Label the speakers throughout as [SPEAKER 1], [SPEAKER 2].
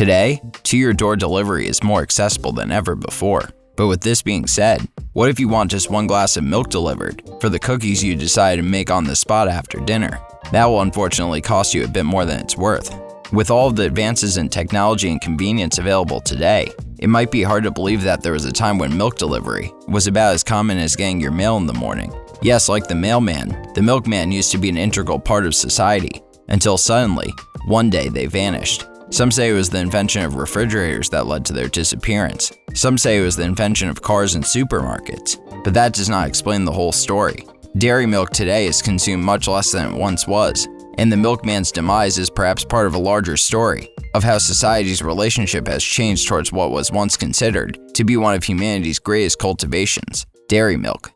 [SPEAKER 1] Today, to-your-door delivery is more accessible than ever before. But with this being said, what if you want just one glass of milk delivered for the cookies you decide to make on the spot after dinner? That will unfortunately cost you a bit more than it's worth. With all of the advances in technology and convenience available today, it might be hard to believe that there was a time when milk delivery was about as common as getting your mail in the morning. Yes, like the mailman, the milkman used to be an integral part of society, until suddenly, one day they vanished. Some say it was the invention of refrigerators that led to their disappearance. Some say it was the invention of cars and supermarkets. But that does not explain the whole story. Dairy milk today is consumed much less than it once was, and the milkman's demise is perhaps part of a larger story of how society's relationship has changed towards what was once considered to be one of humanity's greatest cultivations, dairy milk.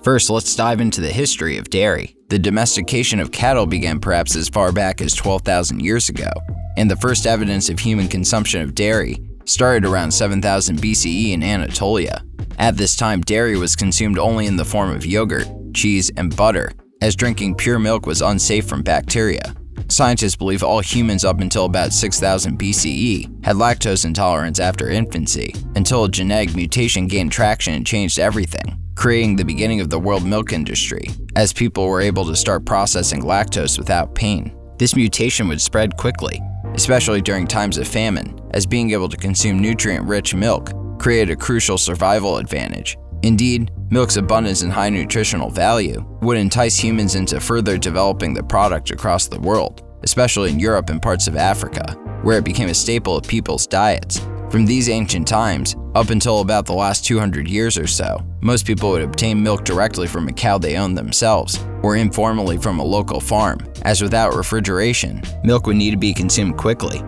[SPEAKER 1] First, let's dive into the history of dairy. The domestication of cattle began perhaps as far back as 12,000 years ago, and the first evidence of human consumption of dairy started around 7000 BCE in Anatolia. At this time, dairy was consumed only in the form of yogurt, cheese, and butter, as drinking pure milk was unsafe from bacteria. Scientists believe all humans up until about 6000 BCE had lactose intolerance after infancy, until a genetic mutation gained traction and changed everything, creating the beginning of the world milk industry, as people were able to start processing lactose without pain. This mutation would spread quickly, especially during times of famine, as being able to consume nutrient-rich milk created a crucial survival advantage. Indeed, milk's abundance and high nutritional value would entice humans into further developing the product across the world, especially in Europe and parts of Africa, where it became a staple of people's diets. From these ancient times, up until about the last 200 years or so, most people would obtain milk directly from a cow they owned themselves, or informally from a local farm, as without refrigeration, milk would need to be consumed quickly.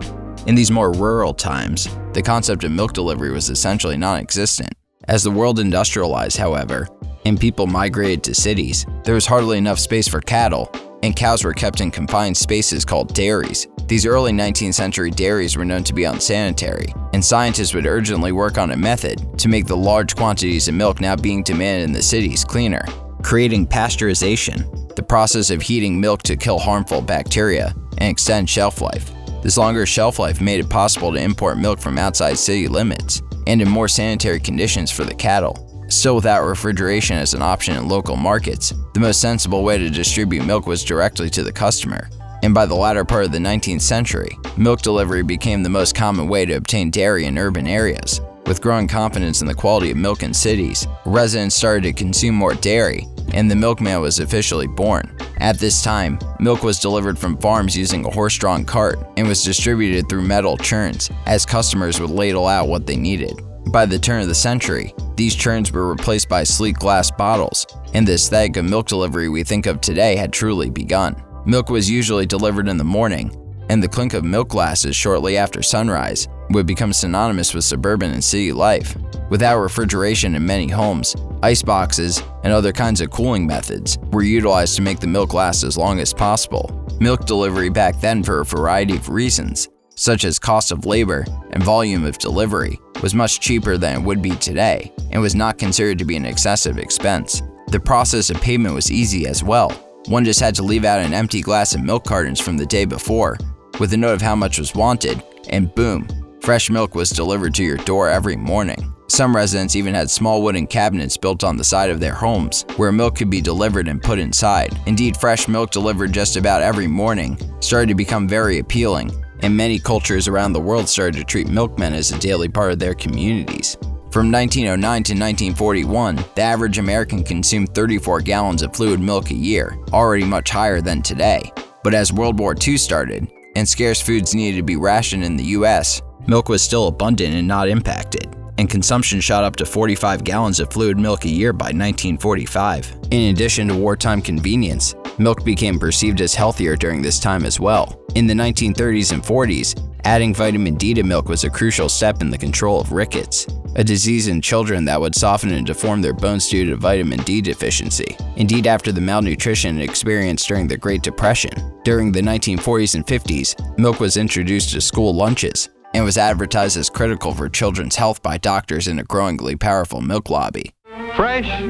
[SPEAKER 1] In these more rural times, the concept of milk delivery was essentially non-existent. As the world industrialized, however, and people migrated to cities, there was hardly enough space for cattle, and cows were kept in confined spaces called dairies. These early 19th century dairies were known to be unsanitary, and scientists would urgently work on a method to make the large quantities of milk now being demanded in the cities cleaner, creating pasteurization, the process of heating milk to kill harmful bacteria and extend shelf life. This longer shelf life made it possible to import milk from outside city limits and in more sanitary conditions for the cattle. Still, without refrigeration as an option in local markets, the most sensible way to distribute milk was directly to the customer. And by the latter part of the 19th century, milk delivery became the most common way to obtain dairy in urban areas. With growing confidence in the quality of milk in cities, residents started to consume more dairy, and the milkman was officially born. At this time, milk was delivered from farms using a horse-drawn cart and was distributed through metal churns, as customers would ladle out what they needed. By the turn of the century, these churns were replaced by sleek glass bottles, and the aesthetic of milk delivery we think of today had truly begun. Milk was usually delivered in the morning, and the clink of milk glasses shortly after sunrise would become synonymous with suburban and city life. Without refrigeration in many homes, ice boxes and other kinds of cooling methods were utilized to make the milk last as long as possible. Milk delivery back then, for a variety of reasons, such as cost of labor and volume of delivery, was much cheaper than it would be today and was not considered to be an excessive expense. The process of payment was easy as well. One just had to leave out an empty glass of milk cartons from the day before, with a note of how much was wanted, and boom, fresh milk was delivered to your door every morning. Some residents even had small wooden cabinets built on the side of their homes, where milk could be delivered and put inside. Indeed, fresh milk delivered just about every morning started to become very appealing, and many cultures around the world started to treat milkmen as a daily part of their communities. From 1909 to 1941, the average American consumed 34 gallons of fluid milk a year, already much higher than today. But as World War II started, and scarce foods needed to be rationed in the US, milk was still abundant and not impacted, and consumption shot up to 45 gallons of fluid milk a year by 1945. In addition to wartime convenience, milk became perceived as healthier during this time as well. In the 1930s and 40s, adding vitamin D to milk was a crucial step in the control of rickets, a disease in children that would soften and deform their bones due to vitamin D deficiency. Indeed, after the malnutrition experienced during the Great Depression, during the 1940s and 50s, milk was introduced to school lunches and was advertised as critical for children's health by doctors in a growingly powerful milk lobby.
[SPEAKER 2] Fresh,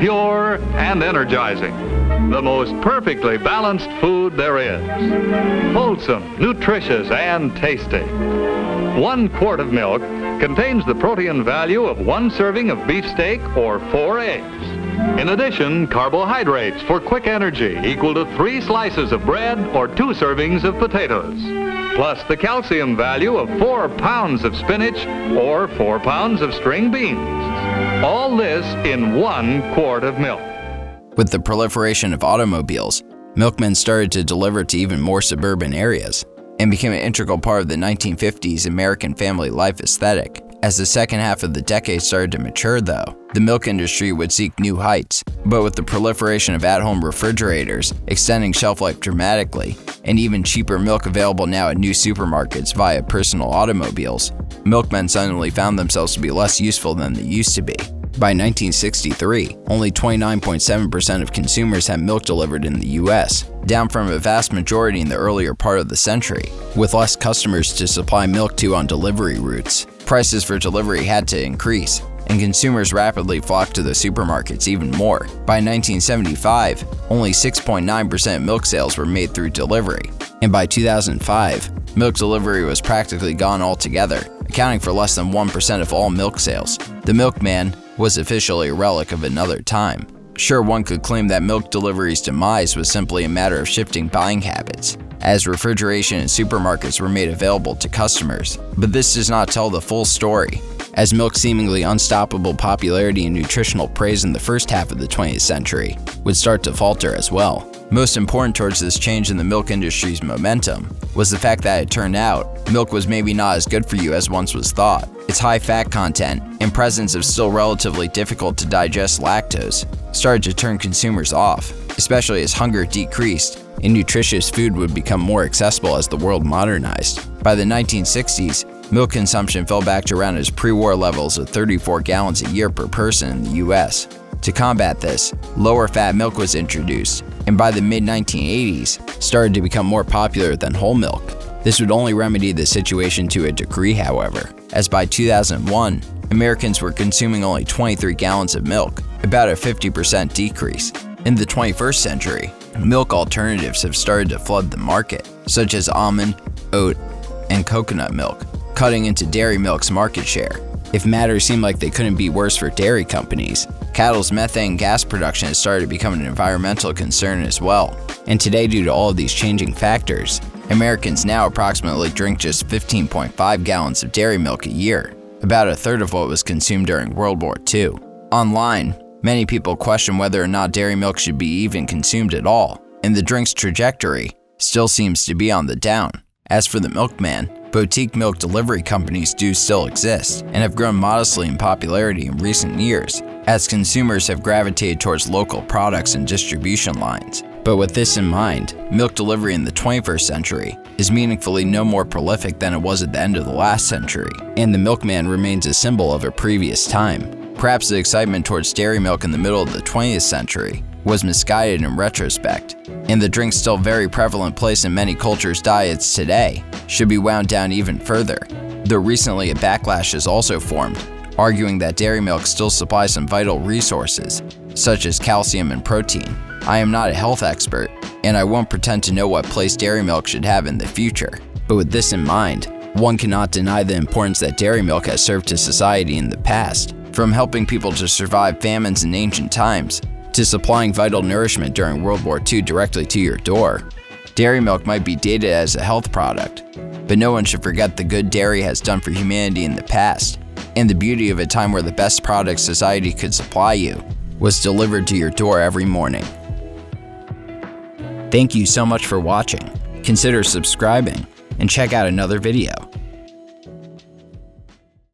[SPEAKER 2] pure, and energizing. The most perfectly balanced food there is. Wholesome, nutritious, and tasty. 1 quart of milk contains the protein value of 1 serving of beefsteak or 4 eggs. In addition, carbohydrates for quick energy equal to 3 slices of bread or 2 servings of potatoes, plus the calcium value of 4 pounds of spinach or 4 pounds of string beans. All this in 1 quart of milk.
[SPEAKER 1] With the proliferation of automobiles, milkmen started to deliver to even more suburban areas and became an integral part of the 1950s American family life aesthetic. As the second half of the decade started to mature, though, the milk industry would seek new heights. But with the proliferation of at-home refrigerators, extending shelf life dramatically, and even cheaper milk available now at new supermarkets via personal automobiles, milkmen suddenly found themselves to be less useful than they used to be. By 1963, only 29.7% of consumers had milk delivered in the US, down from a vast majority in the earlier part of the century. With less customers to supply milk to on delivery routes, prices for delivery had to increase, and consumers rapidly flocked to the supermarkets even more. By 1975, only 6.9% of milk sales were made through delivery, and by 2005, milk delivery was practically gone altogether, accounting for less than 1% of all milk sales. The milkman was officially a relic of another time. Sure, one could claim that milk delivery's demise was simply a matter of shifting buying habits, as refrigeration in supermarkets were made available to customers. But this does not tell the full story, as milk's seemingly unstoppable popularity and nutritional praise in the first half of the 20th century would start to falter as well. Most important towards this change in the milk industry's momentum was the fact that it turned out milk was maybe not as good for you as once was thought. Its high fat content and presence of still relatively difficult to digest lactase started to turn consumers off, especially as hunger decreased and nutritious food would become more accessible as the world modernized. By the 1960s, milk consumption fell back to around its pre-war levels of 34 gallons a year per person in the US. To combat this, lower fat milk was introduced, and by the mid-1980s, started to become more popular than whole milk. This would only remedy the situation to a degree, however, as by 2001, Americans were consuming only 23 gallons of milk, about a 50% decrease. In the 21st century, milk alternatives have started to flood the market, such as almond, oat, and coconut milk, cutting into dairy milk's market share. If matters seem like they couldn't be worse for dairy companies, cattle's methane gas production has started to become an environmental concern as well. And today, due to all of these changing factors, Americans now approximately drink just 15.5 gallons of dairy milk a year, about a third of what was consumed during World War II. Online, many people question whether or not dairy milk should be even consumed at all, and the drink's trajectory still seems to be on the down. As for the milkman, boutique milk delivery companies do still exist and have grown modestly in popularity in recent years, as consumers have gravitated towards local products and distribution lines. But with this in mind, milk delivery in the 21st century is meaningfully no more prolific than it was at the end of the last century, and the milkman remains a symbol of a previous time. Perhaps the excitement towards dairy milk in the middle of the 20th century was misguided in retrospect, and the drink's still very prevalent place in many cultures' diets today should be wound down even further. Though recently a backlash has also formed, arguing that dairy milk still supplies some vital resources, such as calcium and protein. I am not a health expert, and I won't pretend to know what place dairy milk should have in the future. But with this in mind, one cannot deny the importance that dairy milk has served to society in the past, from helping people to survive famines in ancient times, to supplying vital nourishment during World War II directly to your door. Dairy milk might be dated as a health product, but no one should forget the good dairy has done for humanity in the past, and the beauty of a time where the best products society could supply you was delivered to your door every morning. Thank you so much for watching. Consider subscribing and check out another video.